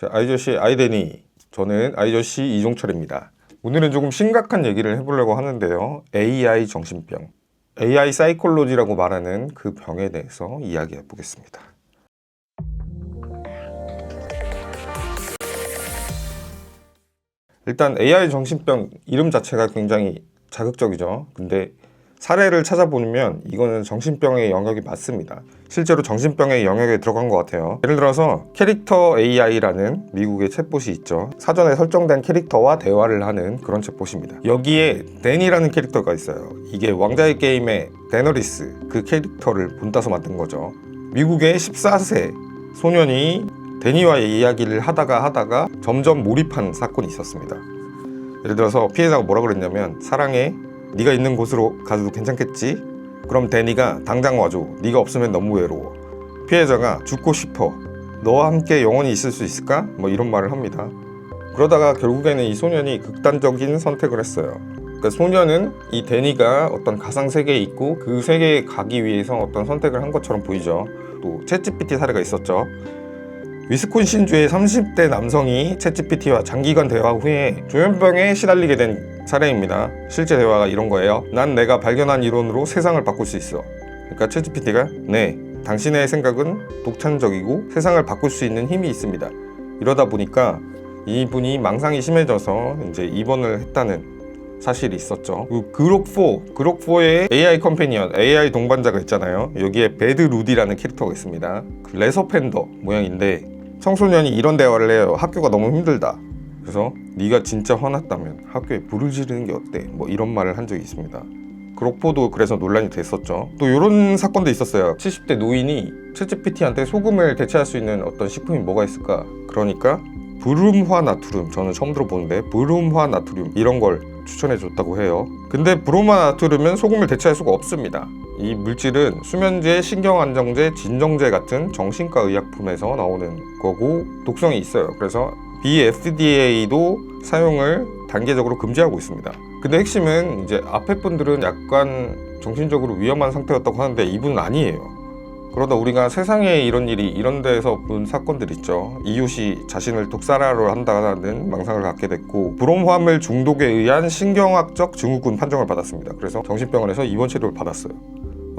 자, 아이저씨 아이데니, 저는 아이저씨 이종철입니다. 오늘은 조금 심각한 얘기를 해보려고 하는데요. AI 정신병, AI 사이콜로지라고 말하는 그 병에 대해서 이야기해 보겠습니다. 일단 AI 정신병 이름 자체가 굉장히 자극적이죠. 근데 사례를 찾아보면 이거는 정신병의 영역이 맞습니다. 실제로 정신병의 영역에 들어간 것 같아요. 예를 들어서 캐릭터 AI라는 미국의 챗봇이 있죠. 사전에 설정된 캐릭터와 대화를 하는 그런 챗봇입니다. 여기에 데니라는 캐릭터가 있어요. 이게 왕자의 게임의 데너리스, 그 캐릭터를 본따서 만든 거죠. 미국의 14세 소년이 데니와 이야기를 하다가 점점 몰입한 사건이 있었습니다. 예를 들어서 피해자가 뭐라 그랬냐면, 사랑해, 네가 있는 곳으로 가도 괜찮겠지? 그럼 데니가 당장 와줘. 네가 없으면 너무 외로워. 피해자가 죽고 싶어. 너와 함께 영원히 있을 수 있을까? 뭐 이런 말을 합니다. 그러다가 결국에는 이 소년이 극단적인 선택을 했어요. 그러니까 소년은 이 데니가 어떤 가상세계에 있고 그 세계에 가기 위해서 어떤 선택을 한 것처럼 보이죠. 또 챗GPT 사례가 있었죠. 위스콘신주의 30대 남성이 챗GPT와 장기간 대화 후에 조현병에 시달리게 된 사례입니다. 실제 대화가 이런 거예요. 난 내가 발견한 이론으로 세상을 바꿀 수 있어. 그러니까 챗GPT가 네, 당신의 생각은 독창적이고 세상을 바꿀 수 있는 힘이 있습니다. 이러다 보니까 이분이 망상이 심해져서 이제 입원을 했다는 사실이 있었죠. 그록4의 AI 컴패니언, AI 동반자가 있잖아요. 여기에 배드 루디라는 캐릭터가 있습니다. 그 레서 팬더 모양인데, 청소년이 이런 대화를 해요. 학교가 너무 힘들다. 그래서 네가 진짜 화났다면 학교에 불을 지르는 게 어때? 뭐 이런 말을 한 적이 있습니다. 그록4도 그래서 논란이 됐었죠. 또 이런 사건도 있었어요. 70대 노인이 챗GPT한테 소금을 대체할 수 있는 어떤 식품이 뭐가 있을까? 그러니까 브룸화 나트륨, 저는 처음 들어보는데 브룸화 나트륨 이런 걸 추천해 줬다고 해요. 근데 브롬화 나트륨은 소금을 대체할 수가 없습니다. 이 물질은 수면제, 신경안정제, 진정제 같은 정신과 의약품에서 나오는 거고 독성이 있어요. 그래서 BFDA도 사용을 단계적으로 금지하고 있습니다. 근데 핵심은 이제 앞에 분들은 약간 정신적으로 위험한 상태였다고 하는데 이분은 아니에요. 그러다 우리가 세상에 이런 일이 이런 데서 본 사건들 있죠. 이웃이 자신을 독살하려 한다는 망상을 갖게 됐고, 브롬화물 중독에 의한 신경학적 증후군 판정을 받았습니다. 그래서 정신병원에서 입원 치료를 받았어요.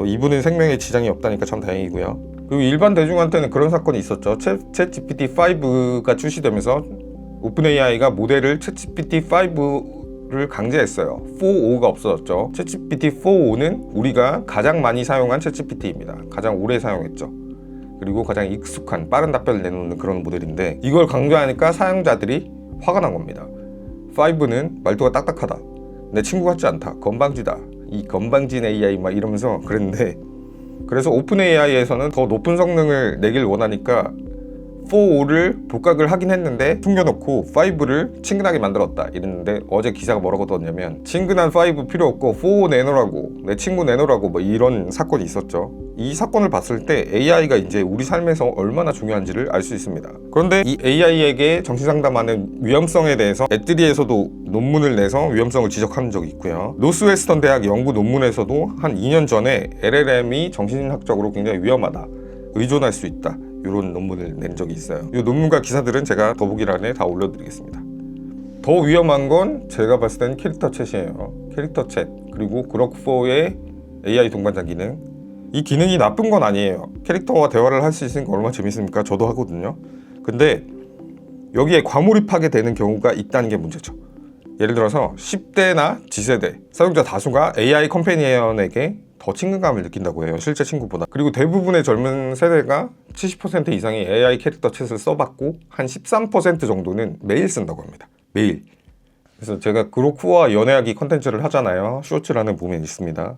이분은 생명에 지장이 없다니까 참 다행이고요. 그리고 일반 대중한테는 그런 사건이 있었죠. 챗GPT5가 출시되면서 오픈AI가 모델을 챗GPT5를 강제했어요. 4.5가 없어졌죠. 챗GPT 4.5는 우리가 가장 많이 사용한 챗GPT입니다. 가장 오래 사용했죠. 그리고 가장 익숙한 빠른 답변을 내놓는 그런 모델인데, 이걸 강조하니까 사용자들이 화가 난 겁니다. 5는 말투가 딱딱하다, 내 친구 같지 않다, 건방지다, 이 건방진 AI 막 이러면서 그랬는데, 그래서 오픈AI에서는 더 높은 성능을 내길 원하니까 4.5를 복각을 하긴 했는데 숨겨놓고 5를 친근하게 만들었다 이랬는데, 어제 기사가 뭐라고 떴냐면 친근한 5 필요 없고 4 내놓으라고, 내 친구 내놓으라고 뭐 이런 사건이 있었죠. 이 사건을 봤을 때 AI가 이제 우리 삶에서 얼마나 중요한지를 알 수 있습니다. 그런데 이 AI에게 정신상담하는 위험성에 대해서 애뜨리에서도 논문을 내서 위험성을 지적한 적이 있고요. 노스웨스턴 대학 연구 논문에서도 한 2년 전에 LLM이 정신학적으로 굉장히 위험하다, 의존할 수 있다, 이런 논문을 낸 적이 있어요. 이 논문과 기사들은 제가 더보기란에 다 올려드리겠습니다. 더 위험한 건 제가 봤을 땐 캐릭터 챗이에요. 캐릭터 챗, 그리고 그록4의 AI 동반자 기능. 이 기능이 나쁜 건 아니에요. 캐릭터와 대화를 할 수 있으니까 얼마나 재밌습니까? 저도 하거든요. 근데 여기에 과몰입하게 되는 경우가 있다는 게 문제죠. 예를 들어서 10대나 G세대 사용자 다수가 AI 컴패니언에게 더 친근감을 느낀다고 해요. 실제 친구보다. 그리고 대부분의 젊은 세대가 70% 이상이 AI 캐릭터 챗을 써봤고 한 13% 정도는 매일 쓴다고 합니다. 매일. 그래서 제가 그록4와 연애하기 컨텐츠를 하잖아요. 쇼츠라는 부분이 있습니다.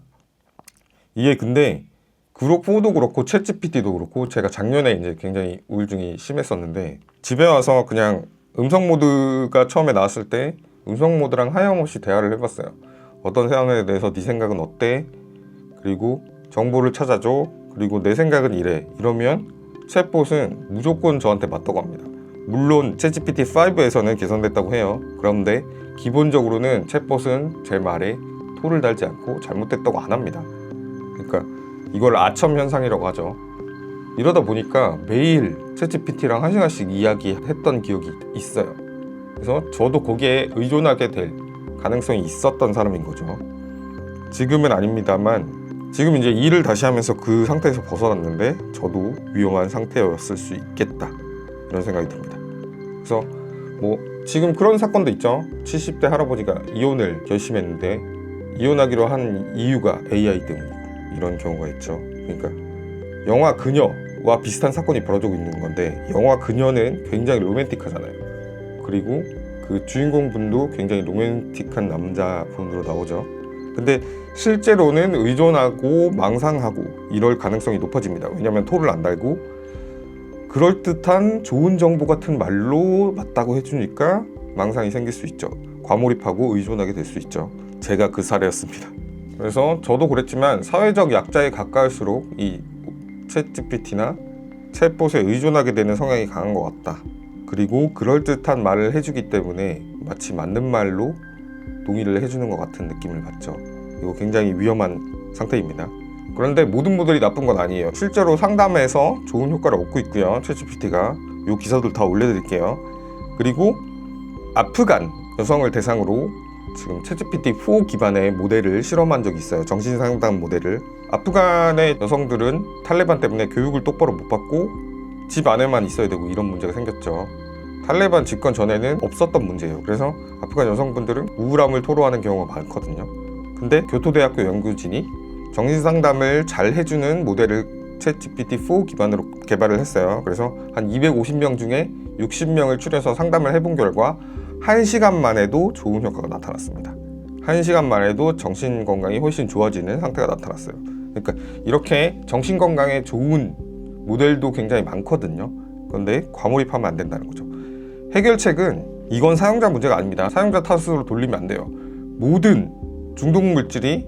이게 근데 그록4도 그렇고 챗GPT도 그렇고, 제가 작년에 이제 굉장히 우울증이 심했었는데 집에 와서 그냥 음성 모드가 처음에 나왔을 때 음성 모드랑 하염없이 대화를 해봤어요. 어떤 사연에 대해서 네 생각은 어때? 그리고 정보를 찾아줘. 그리고 내 생각은 이래. 이러면 챗봇은 무조건 저한테 맞다고 합니다. 물론 챗GPT5에서는 개선됐다고 해요. 그런데 기본적으로는 챗봇은 제 말에 토를 달지 않고 잘못됐다고 안 합니다. 그러니까 이걸 아첨 현상이라고 하죠. 이러다 보니까 매일 챗GPT랑 1시간씩 이야기했던 기억이 있어요. 그래서 저도 거기에 의존하게 될 가능성이 있었던 사람인 거죠. 지금은 아닙니다만 지금 이제 일을 다시 하면서 그 상태에서 벗어났는데 저도 위험한 상태였을 수 있겠다 이런 생각이 듭니다. 그래서 뭐 지금 그런 사건도 있죠. 70대 할아버지가 이혼을 결심했는데 이혼하기로 한 이유가 AI 때문이고 이런 경우가 있죠. 그러니까 영화 그녀와 비슷한 사건이 벌어지고 있는 건데 영화 그녀는 굉장히 로맨틱하잖아요. 그리고 그 주인공분도 굉장히 로맨틱한 남자분으로 나오죠. 근데 실제로는 의존하고 망상하고 이럴 가능성이 높아집니다. 왜냐하면 토를 안 달고 그럴듯한 좋은 정보 같은 말로 맞다고 해주니까 망상이 생길 수 있죠. 과몰입하고 의존하게 될 수 있죠. 제가 그 사례였습니다. 그래서 저도 그랬지만 사회적 약자에 가까울수록 이 챗GPT나 챗봇에 의존하게 되는 성향이 강한 것 같다. 그리고 그럴듯한 말을 해주기 때문에 마치 맞는 말로 동의를 해주는 것 같은 느낌을 받죠. 이거 굉장히 위험한 상태입니다. 그런데 모든 모델이 나쁜 건 아니에요. 실제로 상담에서 좋은 효과를 얻고 있고요. 챗GPT가 이 기사들 다 올려드릴게요. 그리고 아프간 여성을 대상으로 지금 챗GPT4 기반의 모델을 실험한 적이 있어요. 정신상담 모델을. 아프간의 여성들은 탈레반 때문에 교육을 똑바로 못 받고 집 안에만 있어야 되고 이런 문제가 생겼죠. 탈레반 집권 전에는 없었던 문제예요. 그래서 아프간 여성분들은 우울함을 토로하는 경우가 많거든요. 근데 교토대학교 연구진이 정신상담을 잘 해주는 모델을 챗GPT4 기반으로 개발을 했어요. 그래서 한 250명 중에 60명을 추려서 상담을 해본 결과 1시간 만에도 좋은 효과가 나타났습니다. 1시간 만에도 정신건강이 훨씬 좋아지는 상태가 나타났어요. 그러니까 이렇게 정신건강에 좋은 모델도 굉장히 많거든요. 그런데 과몰입하면 안 된다는 거죠. 해결책은 이건 사용자 문제가 아닙니다. 사용자 탓으로 돌리면 안 돼요. 모든 중독물질이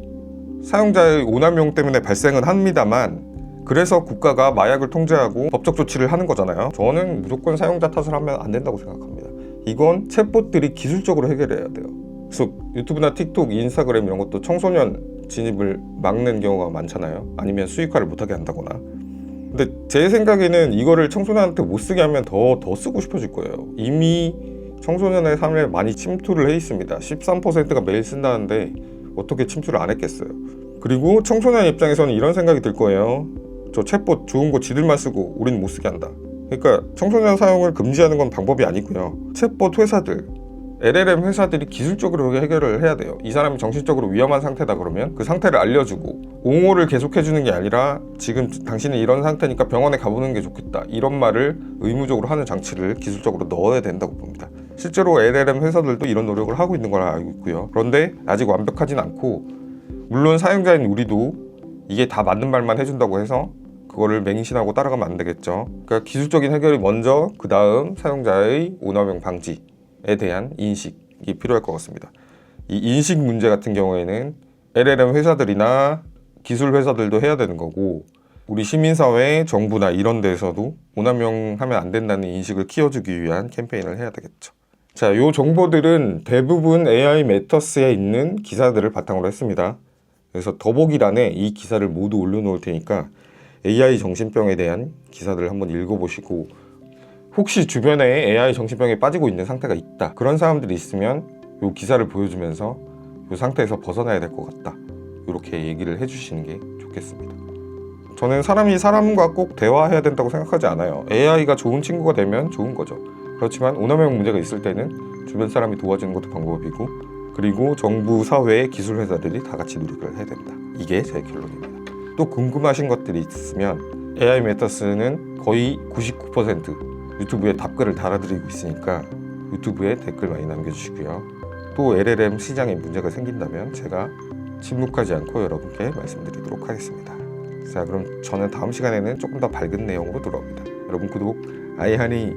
사용자의 오남용 때문에 발생은 합니다만 그래서 국가가 마약을 통제하고 법적 조치를 하는 거잖아요. 저는 무조건 사용자 탓을 하면 안 된다고 생각합니다. 이건 챗봇들이 기술적으로 해결해야 돼요. 그래서 유튜브나 틱톡, 인스타그램 이런 것도 청소년 진입을 막는 경우가 많잖아요. 아니면 수익화를 못하게 한다거나. 근데 제 생각에는 이거를 청소년한테 못 쓰게 하면 더 쓰고 싶어질 거예요. 이미 청소년의 삶에 많이 침투를 해 있습니다. 13%가 매일 쓴다는데 어떻게 침투를 안 했겠어요. 그리고 청소년 입장에서는 이런 생각이 들 거예요. 저 챗봇 좋은 거 지들만 쓰고 우린 못 쓰게 한다. 그러니까 청소년 사용을 금지하는 건 방법이 아니고요. 챗봇 회사들, LLM 회사들이 기술적으로 해결을 해야 돼요. 이 사람이 정신적으로 위험한 상태다 그러면 그 상태를 알려주고 옹호를 계속해주는 게 아니라 지금 당신은 이런 상태니까 병원에 가보는 게 좋겠다. 이런 말을 의무적으로 하는 장치를 기술적으로 넣어야 된다고 봅니다. 실제로 LLM 회사들도 이런 노력을 하고 있는 걸 알고 있고요. 그런데 아직 완벽하진 않고 물론 사용자인 우리도 이게 다 맞는 말만 해준다고 해서 그거를 맹신하고 따라가면 안 되겠죠. 그러니까 기술적인 해결이 먼저 그 다음 사용자의 오남용 방지에 대한 인식이 필요할 것 같습니다. 이 인식 문제 같은 경우에는 LLM 회사들이나 기술 회사들도 해야 되는 거고 우리 시민사회, 정부나 이런 데서도 오남용하면 안 된다는 인식을 키워주기 위한 캠페인을 해야 되겠죠. 자, 이 정보들은 대부분 AI 매터스에 있는 기사들을 바탕으로 했습니다. 그래서 더보기란에 이 기사를 모두 올려놓을 테니까 AI 정신병에 대한 기사들을 한번 읽어보시고 혹시 주변에 AI 정신병에 빠지고 있는 상태가 있다 그런 사람들이 있으면 이 기사를 보여주면서 이 상태에서 벗어나야 될 것 같다 이렇게 얘기를 해주시는 게 좋겠습니다. 저는 사람이 사람과 꼭 대화해야 된다고 생각하지 않아요. AI가 좋은 친구가 되면 좋은 거죠. 그렇지만 오남용 문제가 있을 때는 주변 사람이 도와주는 것도 방법이고 그리고 정부, 사회, 기술 회사들이 다 같이 노력을 해야 된다. 이게 제 결론입니다. 또 궁금하신 것들이 있으면 AI 메타스는 거의 99% 유튜브에 답글을 달아드리고 있으니까 유튜브에 댓글 많이 남겨주시고요. 또 LLM 시장에 문제가 생긴다면 제가 침묵하지 않고 여러분께 말씀드리도록 하겠습니다. 자, 그럼 저는 다음 시간에는 조금 더 밝은 내용으로 돌아옵니다. 여러분 구독 아이하니